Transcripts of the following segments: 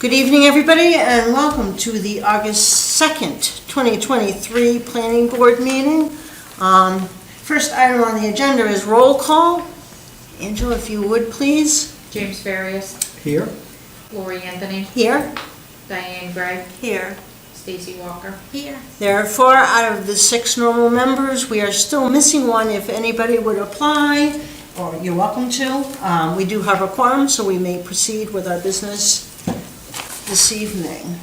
Good evening, everybody, and welcome to the August 2nd, 2023 Planning Board meeting. First item on the agenda is roll call. Angela, if you would, please. James Farias. Here. Lori Anthony. Here. Diane Gray. Here. Stacy Walker. Here. There are 4 out of the 6 normal members. We are still missing one. If anybody would apply, or you're welcome to. We do have a quorum, so we may proceed with our business this evening.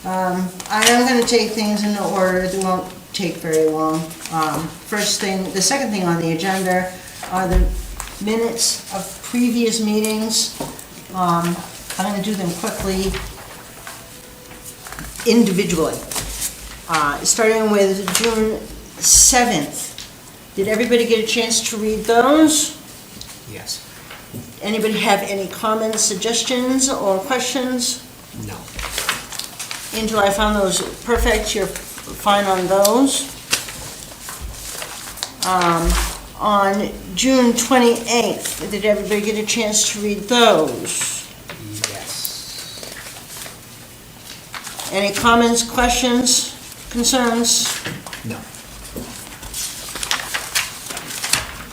I am going to take things in order. It won't take very long. The second thing on the agenda are the minutes of previous meetings. I'm going to do them quickly, individually. Starting with June 7th. Did everybody get a chance to read those? Yes. Anybody have any comments, suggestions, or questions? No. Angela, I found those perfect. You're fine on those. On June 28th, did everybody get a chance to read those? Yes. Any comments, questions, concerns? No.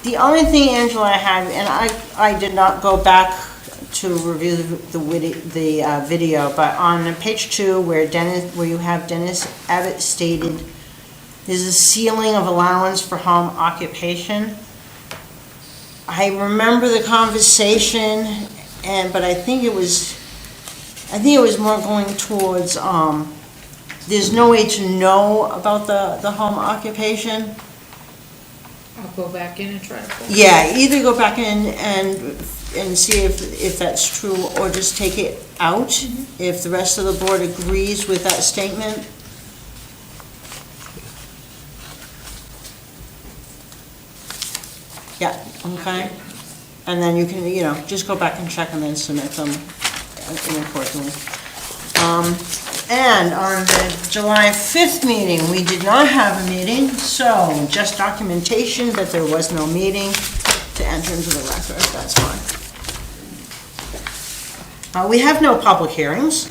The only thing, Angela, I had, and I did not go back to review the video, but on page 2 where you have Dennis Abbott stated there's a ceiling of allowance for home occupation. I remember the conversation, but I think it was more going towards there's no way to know about the home occupation. I'll go back in and try to pull it. Yeah, either go back in and see if that's true, or just take it out, if the rest of the board agrees with that statement. Yeah, okay. And then you can, just go back and check and then submit them accordingly. And on the July 5th meeting, we did not have a meeting, so just documentation that there was no meeting to enter into the record, that's fine. We have no public hearings.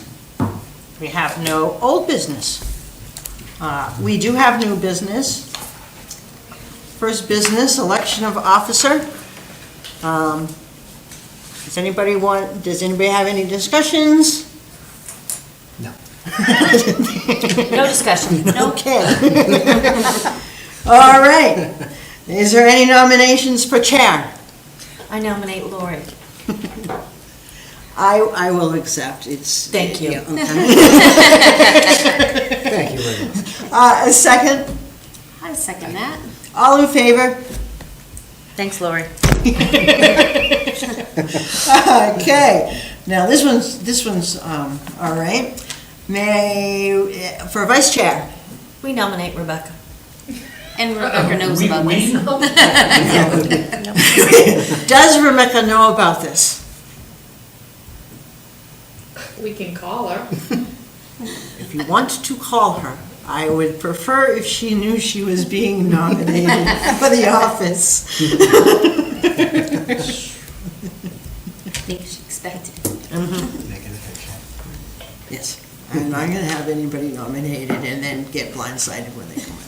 We have no old business. We do have new business. First business, election of officer. Does anybody have any discussions? No. No discussion. Okay. All right. Is there any nominations for chair? I nominate Lori. I will accept. Thank you. Yeah, okay. Thank you very much. A second? I second that. All in favor? Thanks, Lori. Okay. Now this one's all right. For vice chair? We nominate Rebecca. And Rebecca knows about this. Does Rebecca know about this? We can call her. If you want to call her, I would prefer if she knew she was being nominated for the office. I think she expected it. Make it official. Yes. I'm not going to have anybody nominated and then get blindsided when they come in.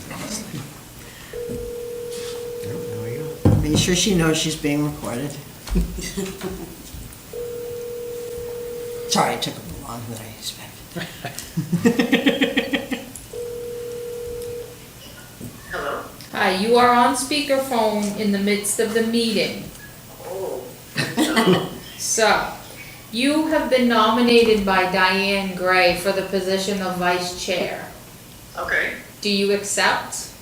There we go. Make sure she knows she's being recorded. Sorry, it took a little longer than I expected. Hello? Hi, you are on speakerphone in the midst of the meeting. Oh. So, you have been nominated by Diane Gray for the position of vice chair. Okay, Do you accept?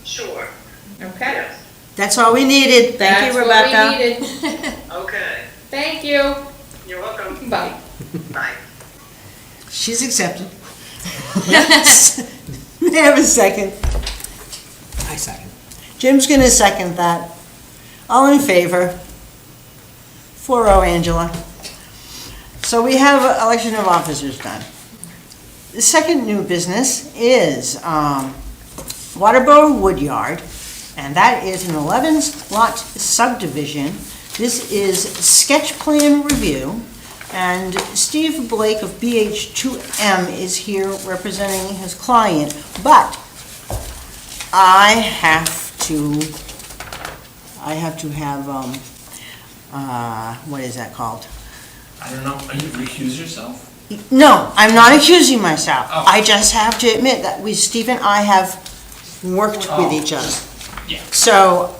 sure. Okay. Yes. That's all we needed. Thank you, Rebecca. That's what we needed. Okay. Thank you. You're welcome. Bye. Bye. She's accepted. May I have a second? I second. Jim's going to second that. All in favor? 4-0, Angela. So we have election of officers done. The second new business is Waterboro Woodyard, and that is an 11-lot subdivision. This is sketch plan review. And Steve Blake of BH2M is here representing his client, but I have to have, what is that called? I don't know, are you recuse yourself? No, I'm not accusing myself. Oh. I just have to admit that Steve and I have worked with each other. Yeah. So,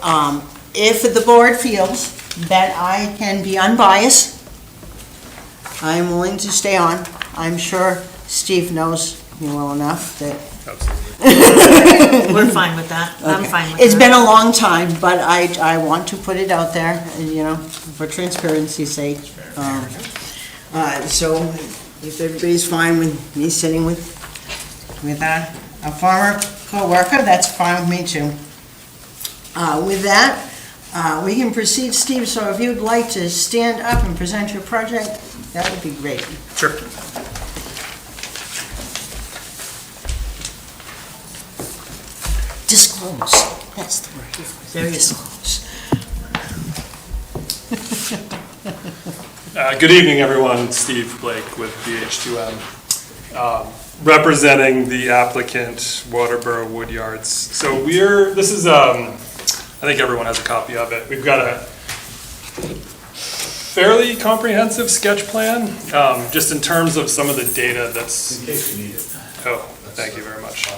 if the board feels that I can be unbiased, I'm willing to stay on. I'm sure Steve knows me well enough that. We're fine with that. I'm Okay. fine with It's that. been a long time, but I want to put it out there, for transparency's sake. So if everybody's fine with me sitting with a former coworker, that's fine with me too. With that, we can proceed, Steve, so if you'd like to stand up and present your project, that would be great. Sure. Disclose, that's the word. Very disclose. Good evening, everyone. Steve Blake with BH2M, representing the applicant, Waterboro Woodyards. So this is, I think everyone has a copy of it. We've got a fairly comprehensive sketch plan, just in terms of some of the data that's. In case you need it. Oh, thank you very much.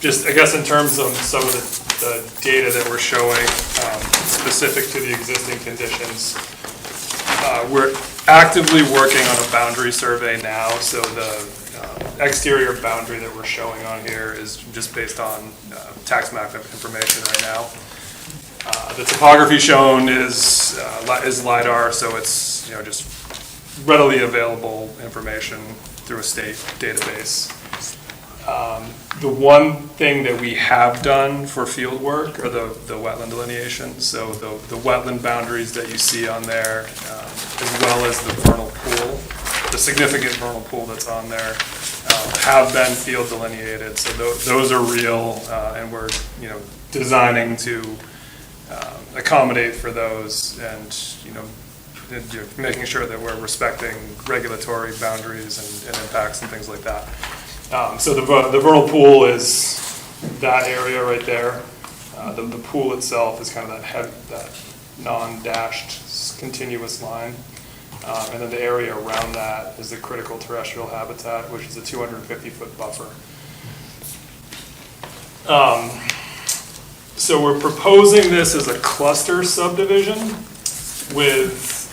Just, I guess, in terms of some of the data that we're showing, specific to the existing conditions, we're actively working on a boundary survey now, so the exterior boundary that we're showing on here is just based on tax map information right now. The topography shown is LiDAR, so it's just readily available information through a state database. The one thing that we have done for field work are the wetland delineation. So the wetland boundaries that you see on there, as well as the vernal pool, the significant vernal pool that's on there, have been field delineated. So those are real, and we're designing to accommodate for those, and making sure that we're respecting regulatory boundaries and impacts and things like that. So the vernal pool is that area right there. The pool itself is kind of that non-dashed continuous line. And then the area around that is the critical terrestrial habitat, which is a 250-foot buffer. So we're proposing this as a cluster subdivision with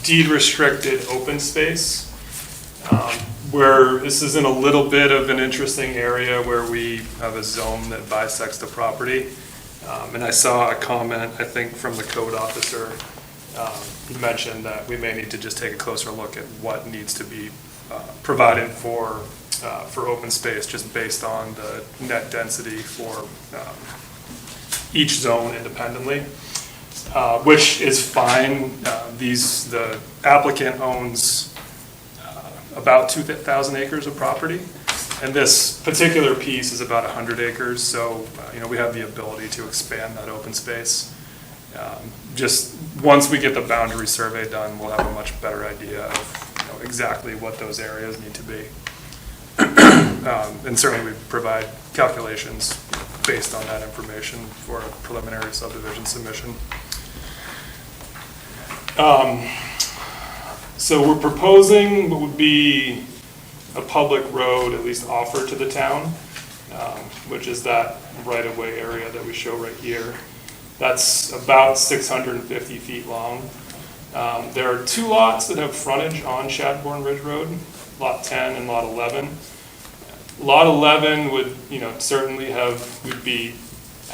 deed-restricted open space. Where this is in a little bit of an interesting area where we have a zone that bisects the property. And I saw a comment, I think, from the code officer. He mentioned that we may need to just take a closer look at what needs to be provided for open space, just based on the net density for each zone independently, which is fine. The applicant owns about 2,000 acres of property, and this particular piece is about 100 acres, so we have the ability to expand that open space. Just once we get the boundary survey done, we'll have a much better idea of exactly what those areas need to be. And certainly we provide calculations based on that information for a preliminary subdivision submission. So we're proposing what would be a public road, at least offered to the town, which is that right-of-way area that we show right here. That's about 650 feet long. There are two lots that have frontage on Shadbourne Ridge Road, Lot 10 and Lot 11. Lot 11 would, certainly we'd be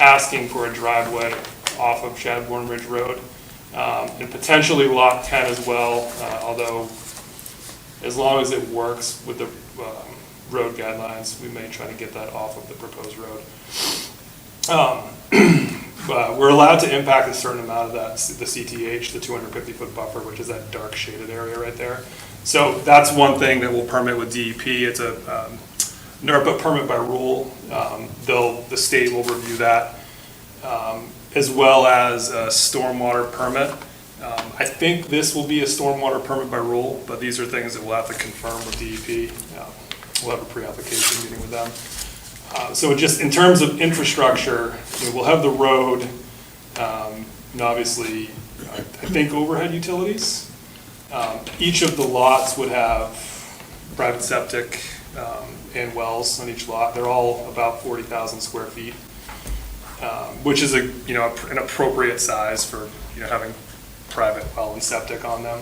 asking for a driveway off of Shadbourne Ridge Road. And potentially Lot 10 as well, although as long as it works with the road guidelines, we may try to get that off of the proposed road. But we're allowed to impact a certain amount of that, the CTH, the 250-foot buffer, which is that dark shaded area right there. So that's one thing that we'll permit with DEP. It's a NERPA permit by rule. The state will review that. As well as a stormwater permit. I think this will be a stormwater permit by rule, but these are things that we'll have to confirm with DEP. We'll have a pre-application meeting with them. So just in terms of infrastructure, we'll have the road, and obviously, I think overhead utilities. Each of the lots would have private septic and wells on each lot. They're all about 40,000 square feet, which is an appropriate size for having private well and septic on them.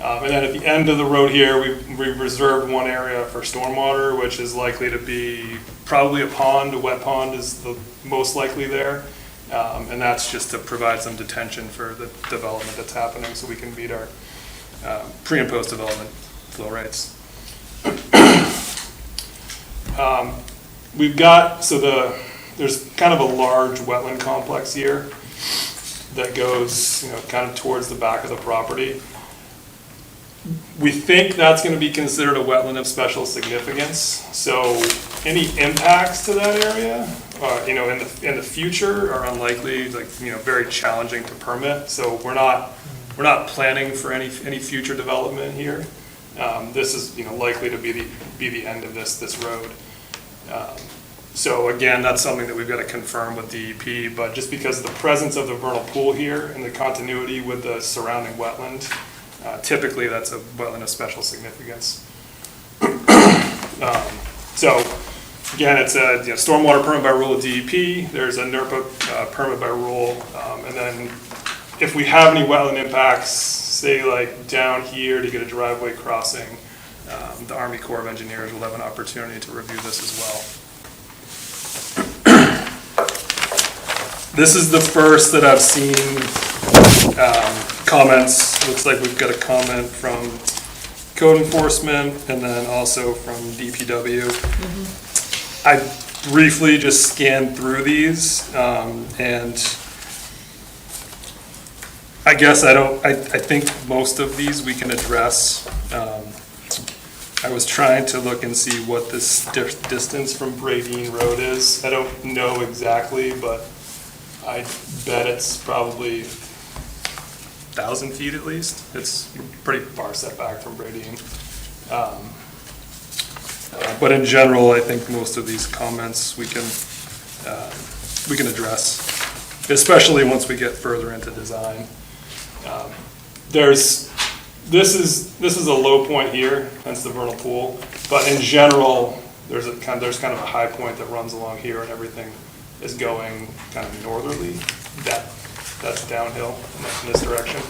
And then at the end of the road here, we reserved one area for stormwater, which is likely to be probably a pond. A wet pond is the most likely there. And that's just to provide some detention for the development that's happening so we can meet our pre- and post-development flow rates. We've got, there's kind of a large wetland complex here that goes, kind of towards the back of the property. We think that's going to be considered a wetland of special significance. So any impacts to that area, in the future are unlikely, very challenging to permit. So we're not planning for any future development here. This is, likely to be the end of this road. So again, that's something that we've got to confirm with DEP, but just because of the presence of the vernal pool here and the continuity with the surrounding wetland, typically that's a wetland of special significance. So again, it's a stormwater permit by rule of DEP, there's a NERPA permit by rule, and then if we have any wetland impacts, say like down here to get a driveway crossing, the Army Corps of Engineers will have an opportunity to review this as well. This is the first that I've seen comments. Looks like we've got a comment from code enforcement and then also from DPW. I briefly just scanned through these and I guess I think most of these we can address. I was trying to look and see what this distance from Bradeen Road is. I don't know exactly, but I bet it's probably 1,000 feet at least. It's pretty far set back from Bradeen. But in general, I think most of these comments we can address, especially once we get further into design. This is a low point here, hence the vernal pool. But in general, there's kind of a high point that runs along here, and everything is going kind of northerly. That's downhill in this direction.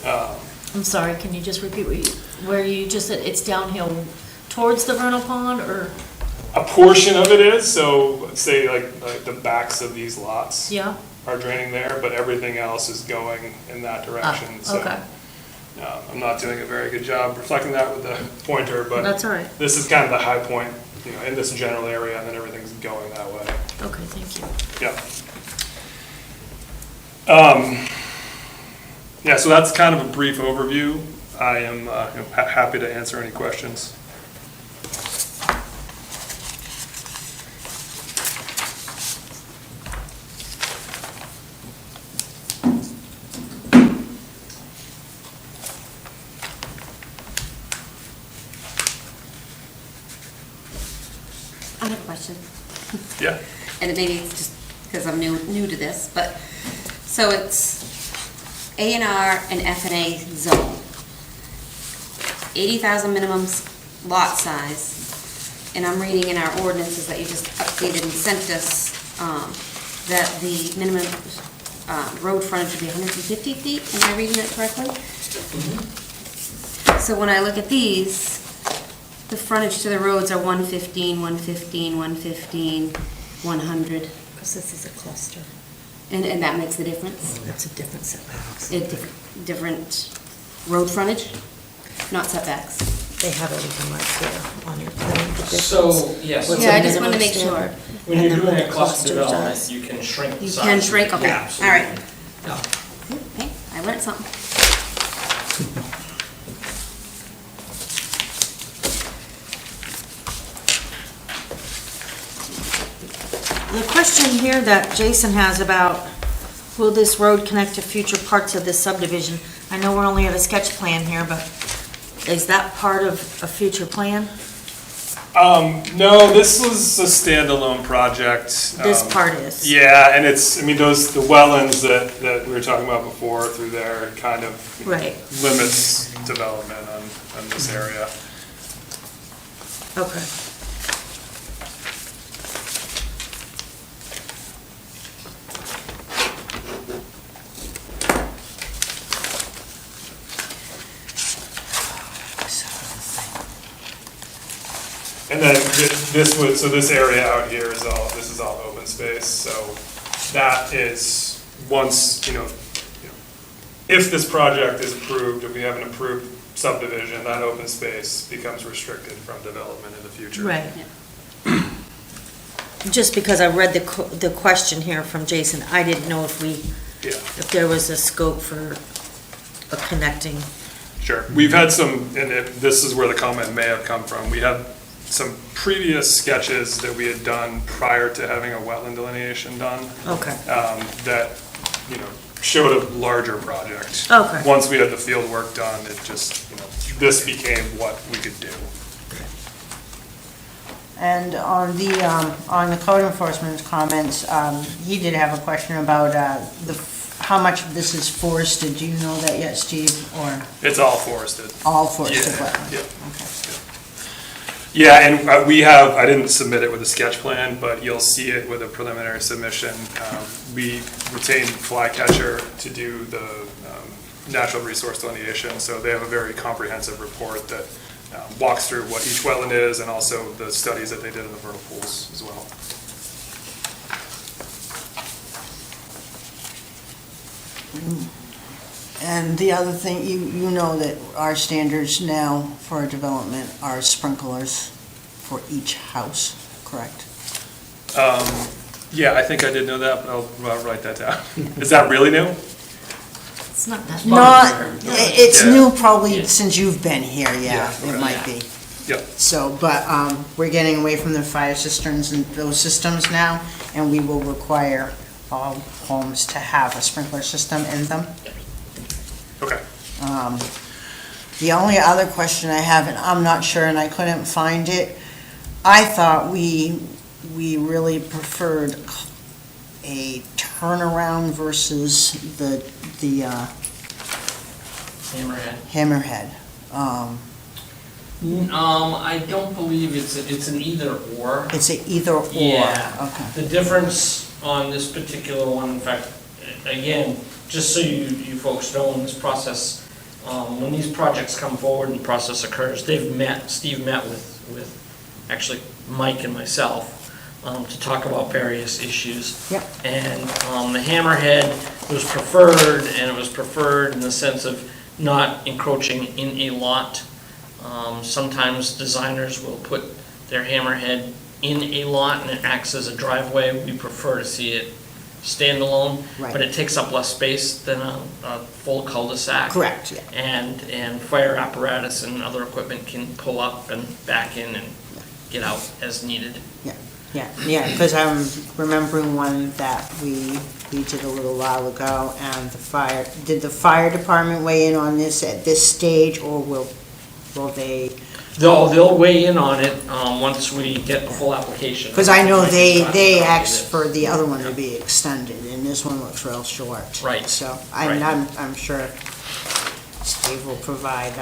I'm sorry, can you just repeat where you just said it's downhill towards the vernal pond, or? A portion of it is, so say like the backs of these lots Yeah. are draining there, but everything else is going in that direction. Okay. So I'm not doing a very good job reflecting that with the pointer, but That's all right. this is kind of the high point, in this general area, and then everything's going that way. Okay, thank you. Yeah, so that's kind of a brief overview. I am happy to answer any questions. I have a question, Yeah. and maybe it's just because I'm new to this, but, so it's A&R and F&A zone. 80,000 minimum lot size, and I'm reading in our ordinances that you just updated and sent us, that the minimum road frontage would be 150 feet, am I reading that correctly? So when I look at these, the frontage to the roads are 115, 115, 115, 100, Because this is a cluster. and that makes the difference? That's a different setbacks. Different road frontage, not setbacks? They have everything right there on your plan. the difference. So, yes. What's Yeah, a I just wanted to minimum make standard? sure. When you're And then doing what a cluster development, does. you can shrink the You size. can shrink, okay, all Absolutely. right. Yeah. Okay, I learned something. The question here that Jason has about Will this road connect to future parts of this subdivision? I know we're only at a sketch plan here, but is that part of a future plan? No, this was a standalone project. This part is? Yeah, and it's, I mean, the wetlands that we were talking about before through there kind of Right. limits development on this area. Okay. And then this area out here is all open space, so that is, once, if this project is approved, if we have an approved subdivision, that open space becomes restricted from development in the future. Right. Just because I read the question here from Jason, I didn't know if there was a scope for a connecting. Sure. We've had some, and this is where the comment may have come from, we had some previous sketches that we had done prior to having a wetland delineation done. Okay. That, showed a larger project. Okay. Once we had the field work done, it just, this became what we could do. And on the code enforcement comments, he did have a question about how much of this is forested. Do you know that yet, Steve, or It's all forested. all forested Yeah, wetlands? yeah. Okay. Yeah, and I didn't submit it with a sketch plan, but you'll see it with a preliminary submission. We retained Flycatcher to do the natural resource delineation, so they have a very comprehensive report that walks through what each wetland is and also the studies that they did in the vernal pools as well. And the other thing, you know that our standards now for development are sprinklers for each house, correct? Yeah, I think I did know that, but I'll write that down. Is that really new? It's not that. It's Yeah. new probably since you've been here, yeah, Yeah, it might be. Yep. So, but we're getting away from the fire cisterns and those systems now, and we will require all homes to have a sprinkler system in them. Okay. The only other question I have, and I'm not sure, and I couldn't find it, I thought we really preferred a turnaround versus the Hammerhead. hammerhead. I don't believe it's an either or. It's a either or. Yeah. Okay. The difference on this particular one, in fact, again, just so you folks know in this process, when these projects come forward and the process occurs, Steve met with actually Mike and myself to talk about various issues. Yep. And the hammerhead was preferred, and it was preferred in the sense of not encroaching in a lot. Sometimes designers will put their hammerhead in a lot and it acts as a driveway. We prefer to see it standalone, Right. but it takes up less space than a full cul-de-sac. Correct, yeah. And fire apparatus and other equipment can pull up and back in and get out as needed. Yeah, because I'm remembering one that we did a little while ago, and did the fire department weigh in on this at this stage, or will they? They'll weigh in on it once we get the full application. Because I know they Right. asked for the other one to be extended, and this one looks real short. Right. So Right. I'm sure Steve will provide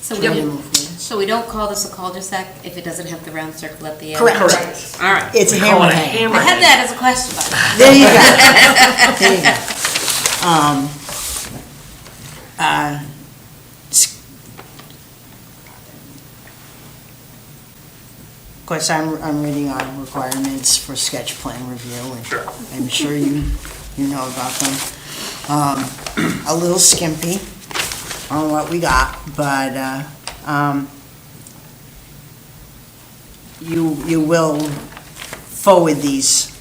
So we minimum don't, movements. so we don't call this a cul-de-sac if it doesn't have the round circle at the end? Correct. Correct. All right. It's a We call it a hammerhead. I had that as a question, but. There you go. There you go. Of course, I'm reading our requirements for sketch plan review, and Sure. I'm sure you know about them. A little skimpy on what we got, but you will forward these,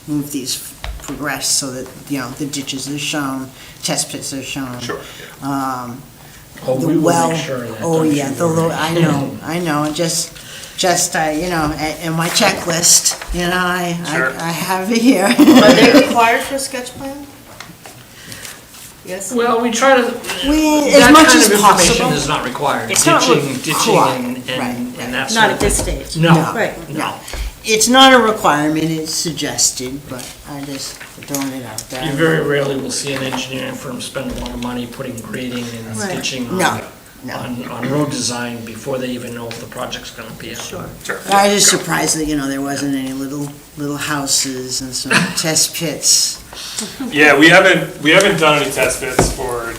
move these, progress so that, the ditches are shown, test pits are shown. Sure. Oh, The we will well, make sure of that. oh don't yeah, you the, worry. I know, just, in my checklist, Sure. I have it here. Are they required for a sketch plan? Yes? Well, we try to, as much as that kind of possible. information is not required. It's not Ditching required. and Right. that sort Not of at this thing. stage. No, Right. no. It's not a requirement, it's suggested, but I just throwing it out there. You very rarely will see an engineering firm spend a lot of money putting grading and Right. ditching No, no. on road design before they even know if the project's gonna be. Sure. Sure. I was just surprised that, there wasn't any little houses and some test pits. Yeah, we haven't done any test pits for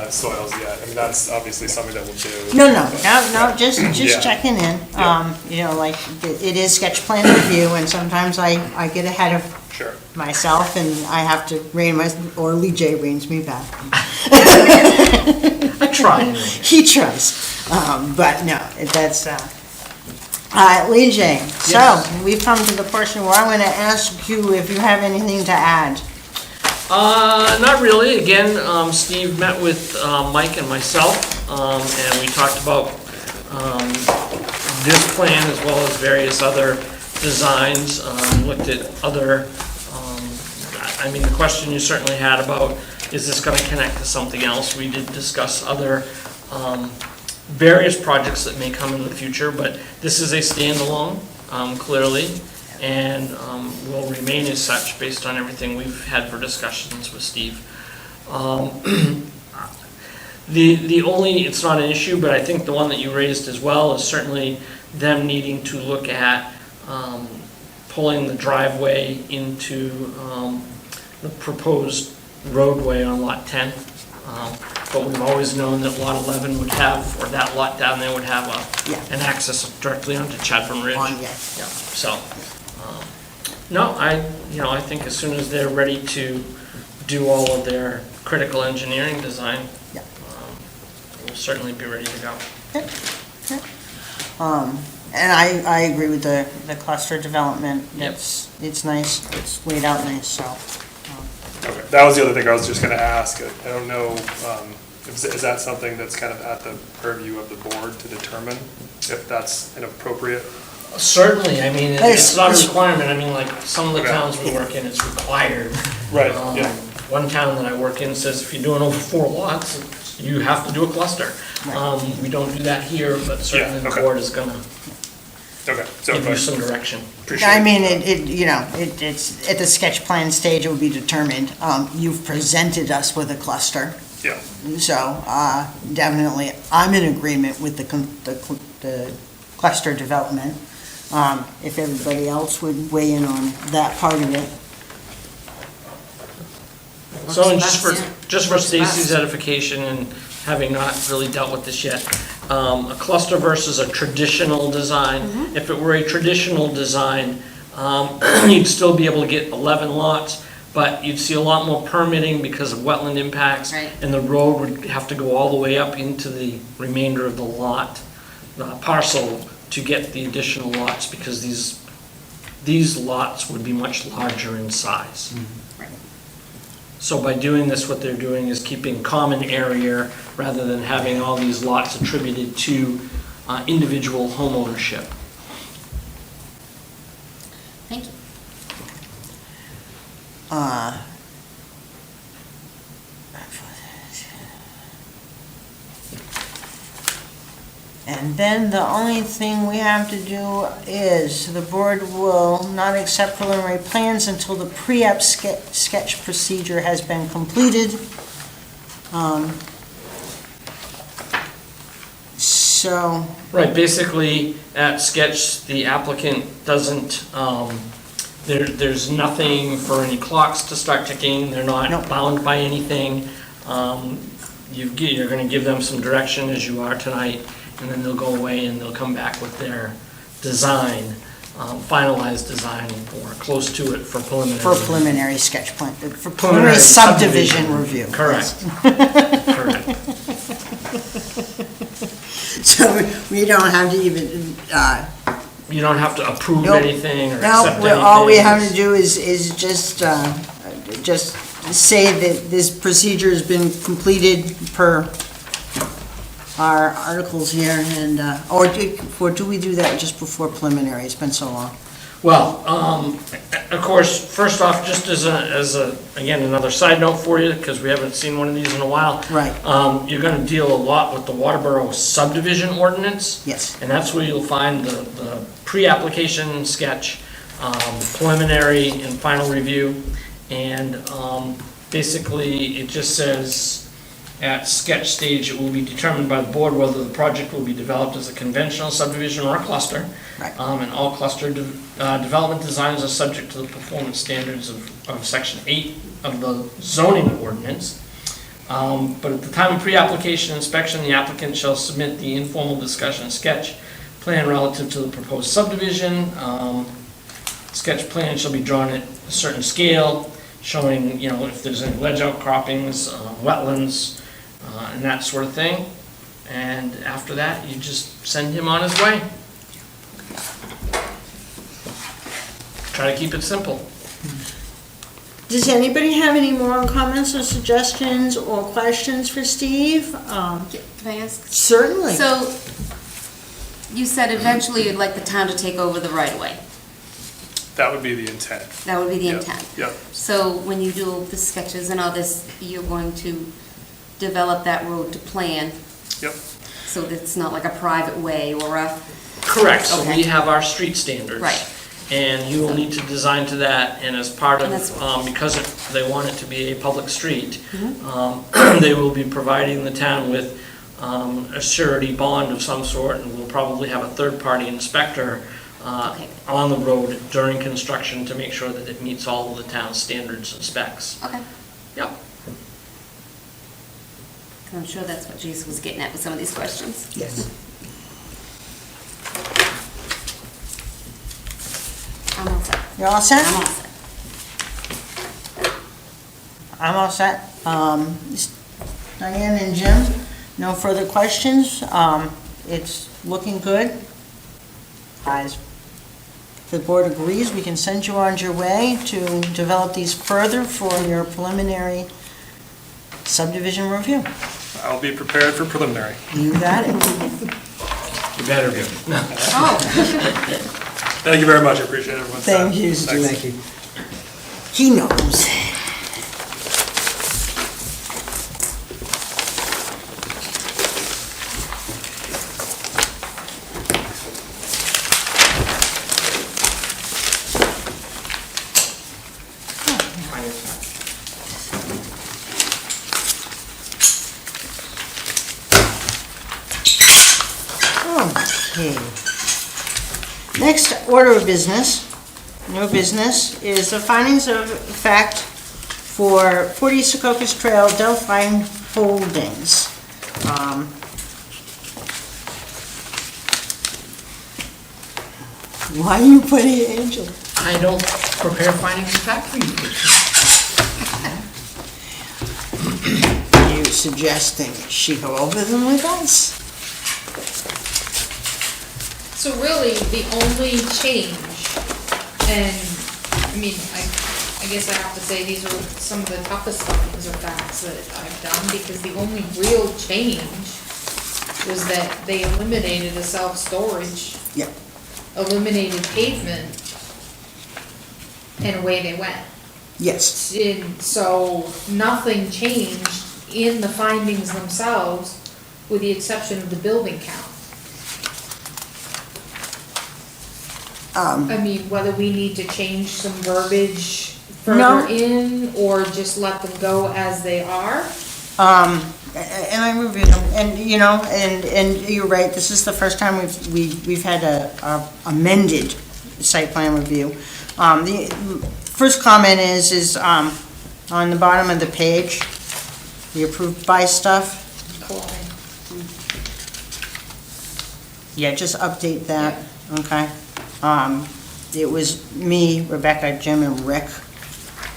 soils yet. I mean, that's obviously something that we'll do. No, just Yeah. checking in. Yeah. Like, it is sketch plan review, and sometimes I get ahead of Sure. myself, and I have to or Lee J reins me back. I try anyway. He tries, but no, that's, Lee J, so, Yes. we've come to the portion where I'm gonna ask you if you have anything to add. Not really. Again, Steve met with Mike and myself, and we talked about this plan as well as various other designs, looked at other, the question you certainly had about, is this gonna connect to something else? We did discuss other various projects that may come in the future, but this is a standalone, clearly, and will remain as such based on everything we've had for discussions with Steve. The only, it's not an issue, but I think the one that you raised as well is certainly them needing to look at pulling the driveway into the proposed roadway on Lot 10. But we've always known that Lot 11 would have, or that lot down there would have Yeah. an access directly onto Chadburn Ridge. Yeah. Yeah, so, no, I think as soon as they're ready to do all of their critical engineering design, Yeah. we'll certainly be ready to go. And I agree with the cluster development. Yep. It's nice, it's laid out nice, so. Okay. That was the other thing I was just gonna ask. I don't know, is that something that's kind of at the purview of the board to determine if that's an appropriate? Certainly, it's not a It's- requirement, like, some of the Okay. towns we work in, it's required. Right, yeah. One town that I work in says if you're doing over 4 lots, you have to do a cluster. Right. We don't do that here, but certainly the okay. board is gonna Okay, so, give you some direction. appreciate I it. mean, it's, at the sketch plan stage, it will be determined. You've presented us with a cluster, Yeah, so, definitely, I'm in agreement with the cluster development. If everybody else would weigh in on that part of it. So, and Works best. just for Stacy's edification, and having not really dealt with this yet, a cluster versus a traditional design. If it were a traditional design, you'd still be able to get 11 lots, but you'd see a lot more permitting because of wetland impacts. Right. And the road would have to go all the way up into the remainder of the lot, parcel, to get the additional lots, because these lots would be much larger in size. Right. So by doing this, what they're doing is keeping common area rather than having all these lots attributed to individual homeownership. Thank you. And then the only thing we have to do is, the board will not accept preliminary plans until the pre-app sketch procedure has been completed. So, Right, basically, at sketch, the applicant doesn't, there's nothing for any clocks to start ticking, they're not Nope. bound by anything. You're gonna give them some direction as you are tonight, and then they'll go away and they'll come back with their design, finalized design, or close to it for preliminary. for preliminary sketch plan, for preliminary subdivision review. Correct. Correct. So we don't have to even, You don't have to approve Nope. anything or no, accept anything. all we have to do is just say that this procedure has been completed per our articles here, and, or do we do that just before preliminary? It's been so long. Well, of course, first off, just again, another side note for you, because we haven't seen one of these in a while. Right. You're gonna deal a lot with the Waterboro subdivision ordinance. Yes. And that's where you'll find the pre-application sketch, preliminary and final review. And basically, it just says, at sketch stage, it will be determined by the board whether the project will be developed as a conventional subdivision or a cluster. Right. And all cluster development designs are subject to the performance standards of Section 8 of the zoning ordinance. But at the time of pre-application inspection, the applicant shall submit the informal discussion sketch plan relative to the proposed subdivision. Sketch plan shall be drawn at a certain scale, showing, if there's any ledge outcroppings, wetlands, and that sort of thing. And after that, you just send him on his way. Try to keep it simple. Does anybody have any more comments or suggestions or questions for Steve? Can I ask? Certainly. So, you said eventually you'd like the town to take over the right-of-way. That would be the intent. That would be the Yeah, intent. yeah. So when you do the sketches and all this, you're going to develop that road to plan, Yep. so that it's not like a private way or a, Correct, so Okay. we have our street standards. Right. And you will need to design to that, and as part of, And that's- because they want it to be a public street, Mm-hmm. they will be providing the town with a surety bond of some sort, and we'll probably have a third-party inspector Okay. on the road during construction to make sure that it meets all of the town's standards and specs. okay. Yep. 'Cause I'm sure that's what Jason was getting at with some of these questions. Yes. I'm all set. You're all set? I'm all set. I'm all set. Diane and Jim, no further questions. It's looking good. If the board agrees, we can send you on your way to develop these further for your preliminary subdivision review. I'll be prepared for preliminary. You got it. You better be. Oh, Thank you very much, I appreciate everyone's time. Thank you, Thanks. Thank you. He knows. Okay. Next order of business, no business, is the findings of fact for 40 Sokokis Trail, Delphi Holdings. Why are you putting it, Angela? I don't prepare findings of fact for you. You suggesting she go over them with us? So really, the only change, and, I guess I have to say, these are some of the toughest findings or facts that I've done, because the only real change was that they eliminated the self-storage, Yep. eliminated pavement, and away they went. Yes. And so, nothing changed in the findings themselves, with the exception of the building count. Whether we need to change some verbiage No. further in, or just let them go as they are. And I reviewed them, and, and you're right, this is the first time we've had a amended site plan review. The first comment is on the bottom of the page, the approved by stuff. Yeah, just update that, okay? It was me, Rebecca, Jim, and Rick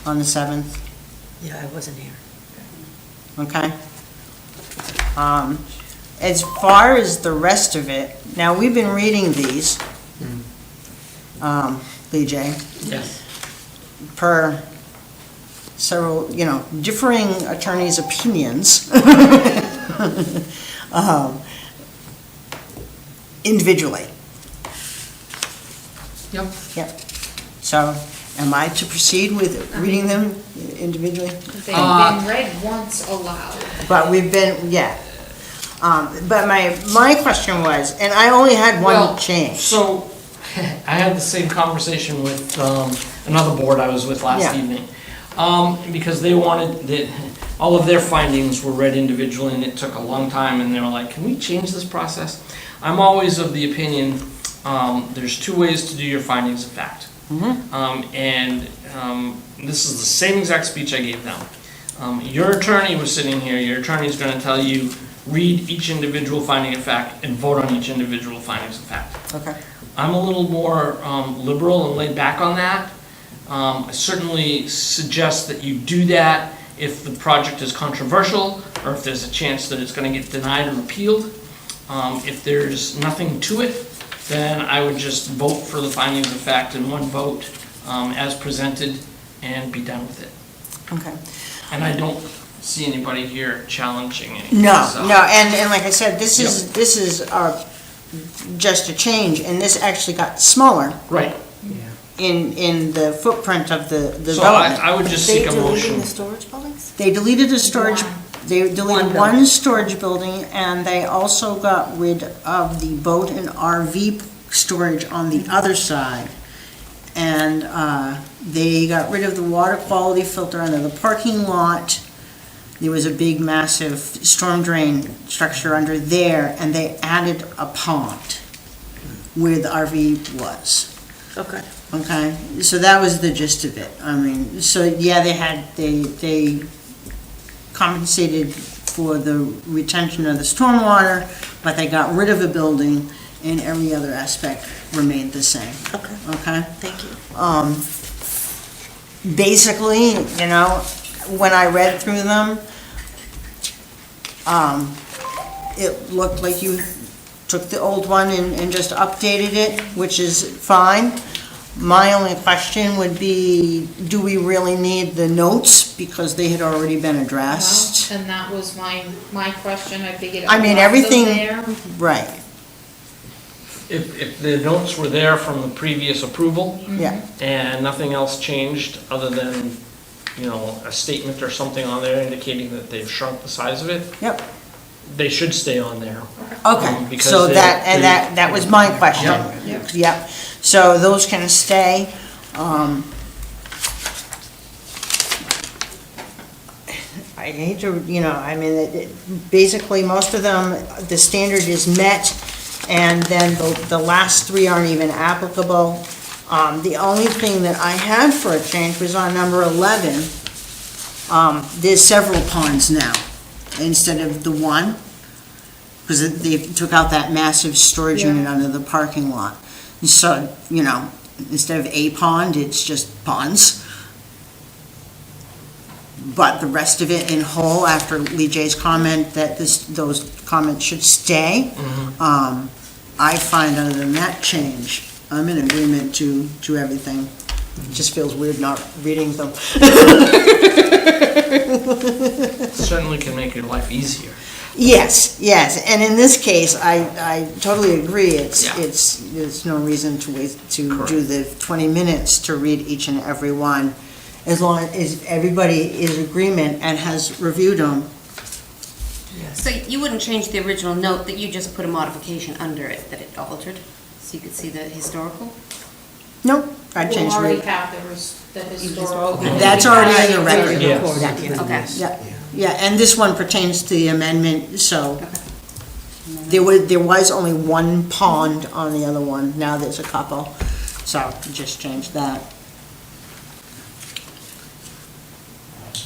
on the 7th, Yeah, I wasn't here. okay? As far as the rest of it, now, we've been reading these, BJ, Yes. per several, differing attorneys' opinions, individually. Yep. Yep. So, Am I to proceed with reading them individually? They've been read once aloud. But we've been, yeah. But my question was, and I only had Well, one change. So, I had the same conversation with another board I was with last Yeah. evening. Because they wanted, all of their findings were read individually, and it took a long time, and they were like, can we change this process? I'm always of the opinion, there's two ways to do your findings of fact. This is the same exact speech I gave them. Your attorney was sitting here, your attorney's gonna tell you, read each individual finding of fact and vote on each individual findings of fact. Okay. I'm a little more liberal and laid back on that. I certainly suggest that you do that if the project is controversial, or if there's a chance that it's gonna get denied or appealed. If there's nothing to it, then I would just vote for the findings of fact in one vote as presented and be done with it. Okay. And I don't see anybody here challenging anything. No, so- no, and like I said, this is just a change, and this actually got smaller Right. in the footprint of the So development. I would just They seek a deleting motion. the storage buildings? They deleted the storage, they One deleted building. one storage building, and they also got rid of the boat and RV storage on the other side. And they got rid of the water quality filter under the parking lot. There was a big massive storm drain structure under there, and they added a pond where the RV was. Okay. Okay, so that was the gist of it. I mean, so yeah, they compensated for the retention of the stormwater, but they got rid of a building, and every other aspect remained the same. Okay, Okay? thank you. Basically, when I read through them, it looked like you took the old one and just updated it, which is fine. My only question would be, do we really need the notes, because they had already been addressed? And that was my question, I figured. I mean, left them everything- there. Right, If the notes were there from the previous approval, yeah, and nothing else changed other than, a statement or something on there indicating that they've shrunk the size of it, yep, they should stay on there. okay. Because So they- that was my question. Yep. Yep, so those can stay. I hate to, basically, most of them, the standard is met, and then the last three aren't even applicable. The only thing that I had for a change was on number 11. There's several ponds now, instead of the one, because they took out that massive storage unit under the parking lot. So, instead of a pond, it's just ponds. But the rest of it in whole, after Lee J's comment that those comments should stay, I find other than that change, I'm in agreement to everything. It just feels weird not reading them. Certainly can make your life easier. Yes, and in this case, I totally agree. Yeah. There's no reason to wait to Correct. do the 20 minutes to read each and every one, as long as everybody is in agreement and has reviewed them. So you wouldn't change the original note, that you just put a modification under it that it altered, so you could see the historical? No, I We'll changed already it. have the historical. That's already in the record. Yes. Okay. Yeah, and this one pertains to the amendment, so there was only one pond on the other one, now there's a couple, so just change that.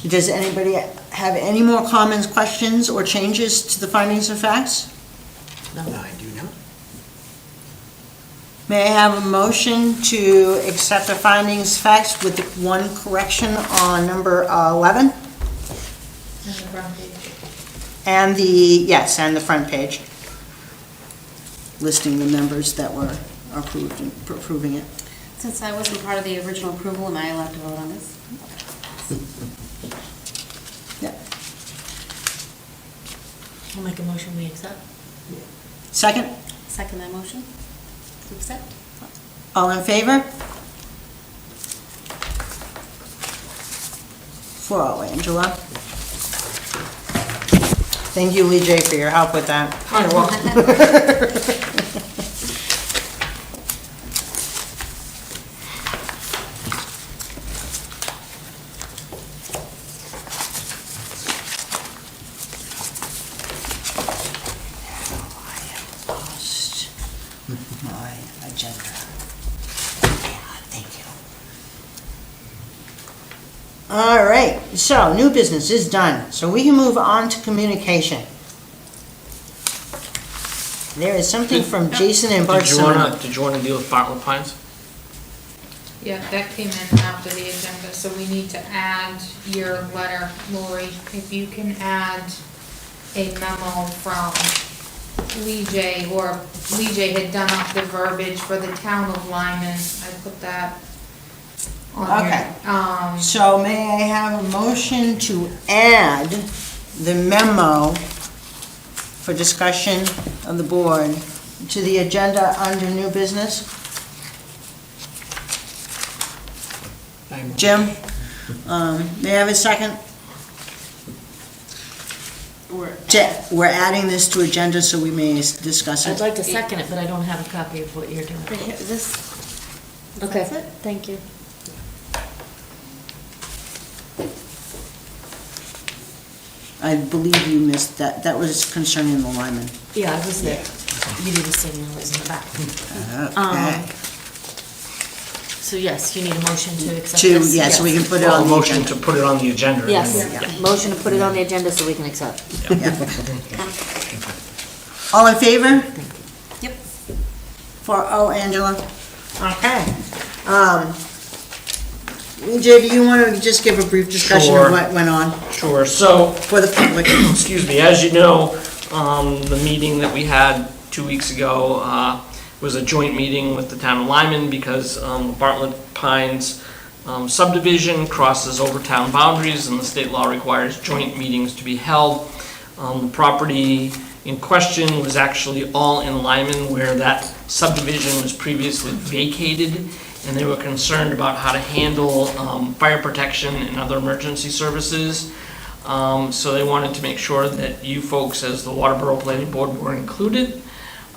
Does anybody have any more comments, questions, or changes to the findings of facts? No, I do not. May I have a motion to accept the findings of facts with the one correction on number 11? And the front page. And and the front page, listing the members that were approved and approving it. Since I wasn't part of the original approval, am I allowed to vote on this? Yeah. I'll make a motion, we accept. Second, Second that motion? To accept? all in favor? 4-0, Angela. Thank you, Lee J, for your help with that. Oh, you're welcome. Lost my agenda. Yeah, thank you. All right, so new business is done, so we can move on to communication. There is something from Jason and Bart Simon. Did you wanna deal with Bartlett Pines? Yeah, that came in after the agenda, so we need to add your letter, Lori. If you can add a memo from Lee J, or Lee J had done up the verbiage for the town of Lyman. I put that on here. Okay. So may I have a motion to add the memo for discussion of the board to the agenda under new business? Jim, may I have a second? We're adding this to agenda so we may discuss I'd it. like to second it, but I don't have a copy of what you're doing. Okay, thank you. I believe you missed that. That was concerning the Lyman. Yeah, I was there. You didn't see me, I was in the back. Okay. So yes, you need a motion to accept To, this? yeah, so we can put it Well, on a the motion agenda. to put it on the agenda. Yes, motion to put it on the agenda so we can accept. All in favor? Yep. 4-0, Angela. Okay. EJ, do you want to just give a brief discussion Sure. of what went on Sure, so, for the public? excuse me, as you know, the meeting that we had 2 weeks ago was a joint meeting with the town of Lyman because Bartlett Pines subdivision crosses over town boundaries and the state law requires joint meetings to be held. The property in question was actually all in Lyman where that subdivision was previously vacated, and they were concerned about how to handle fire protection and other emergency services. So they wanted to make sure that you folks, as the Waterboro Planning Board, were included.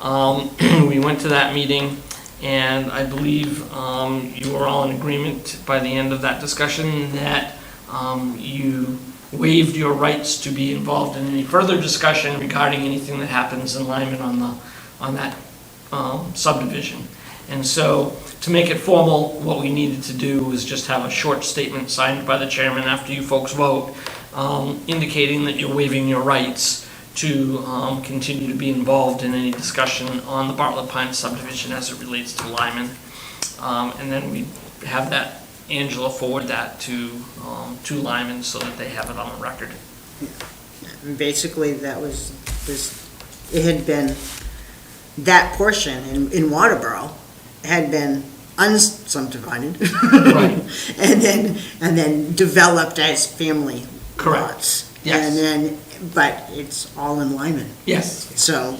We went to that meeting, and I believe you were all in agreement by the end of that discussion that you waived your rights to be involved in any further discussion regarding anything that happens in Lyman on that subdivision. And so, to make it formal, what we needed to do was just have a short statement signed by the chairman after you folks vote, indicating that you're waiving your rights to continue to be involved in any discussion on the Bartlett Pines subdivision as it relates to Lyman. And then we have that, Angela forward that to Lyman so that they have it on the record. Basically, that was, it had been, that portion in Waterboro had been unsubdivided. Right. And then developed as family Correct. lots. Yes. And then, but it's all in Lyman. Yes. So,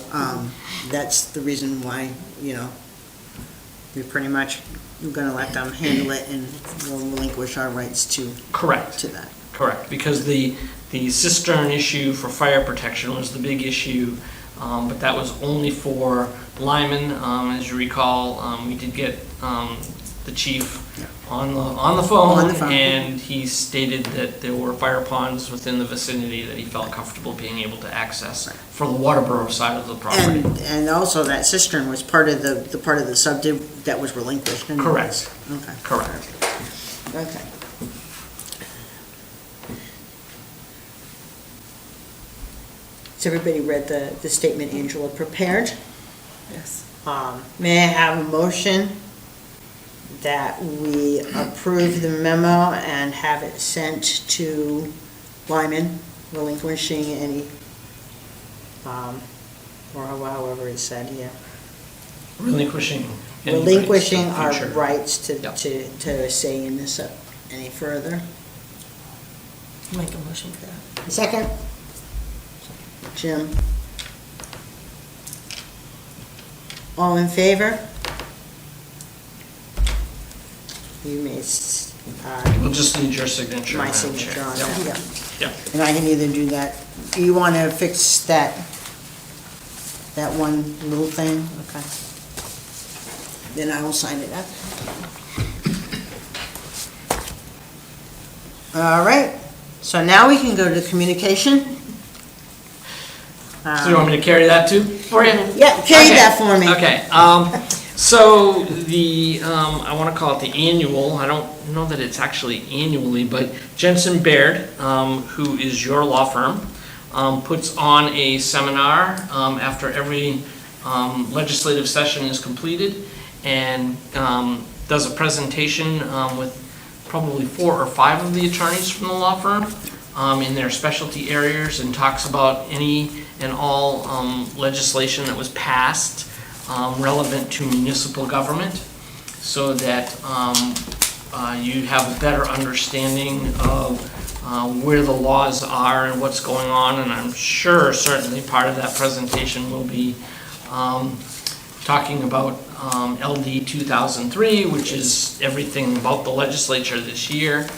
that's the reason why, we pretty much, we're gonna let them handle it and we'll relinquish our rights to Correct. that. Correct, because the cistern issue for fire protection was the big issue, but that was only for Lyman. As you recall, we did get the chief on the phone, and he stated that there were fire ponds within the vicinity that he felt comfortable being able to access for the Waterboro side of the property. And also that cistern was part of the part of the subdiv that was relinquished. anyways. Correct. Okay. Correct. Okay. Has everybody read the statement Angela prepared? Yes. May I have a motion that we approve the memo and have it sent to Lyman, relinquishing any, or however it's said here. Relinquishing. any Relinquishing rights our to future. rights Yep. to say in this any further. Make a motion for that. Second? Jim? All in favor? You may We'll just need your signature. my Madam signature Chair. on Yep. that, yeah. Yep. And I can either do that, you want to fix that one little thing? Okay. Then I will sign it up. All right, so now we can go to communication. So you want me to carry that too for you? Yeah, carry Okay. that for me. Okay, so the, I want to call it the annual, I don't know that it's actually annually, but Jensen Baird, who is your law firm, puts on a seminar after every legislative session is completed, and does a presentation with probably 4 or 5 of the attorneys from the law firm in their specialty areas, and talks about any and all legislation that was passed relevant to municipal government, so that you have a better understanding of where the laws are and what's going on. And I'm sure certainly part of that presentation will be talking about LD 2003, which is everything about the legislature this year.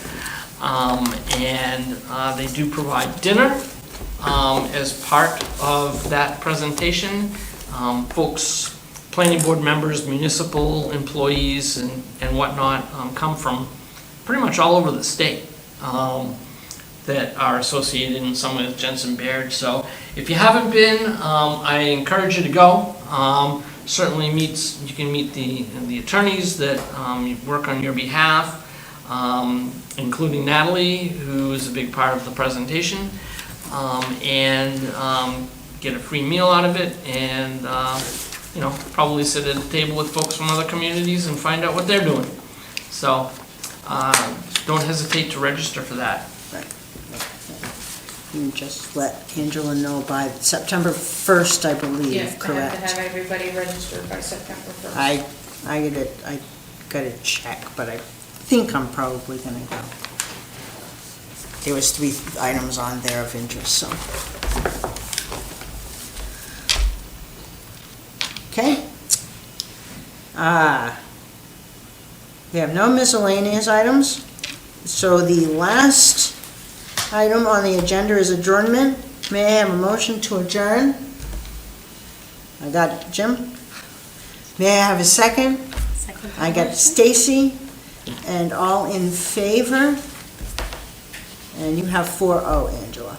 And they do provide dinner as part of that presentation. Folks, planning board members, municipal employees, and whatnot come from pretty much all over the state that are associated in some way with Jensen Baird. So if you haven't been, I encourage you to go. Certainly you can meet the attorneys that work on your behalf, including Natalie, who is a big part of the presentation, and get a free meal out of it, and probably sit at a table with folks from other communities and find out what they're doing. So don't hesitate to register for that. You just let Angela know by September 1st, I believe, Yeah, I have correct? to have everybody registered by September 1st. I gotta check, but I think I'm probably gonna go. There was 3 items on there of interest, so. Okay. We have no miscellaneous items, so the last item on the agenda is adjournment. May I have a motion to adjourn? I got Jim. May I have a second? Second. I got Stacy, and all in favor? And you have 4-0, Angela.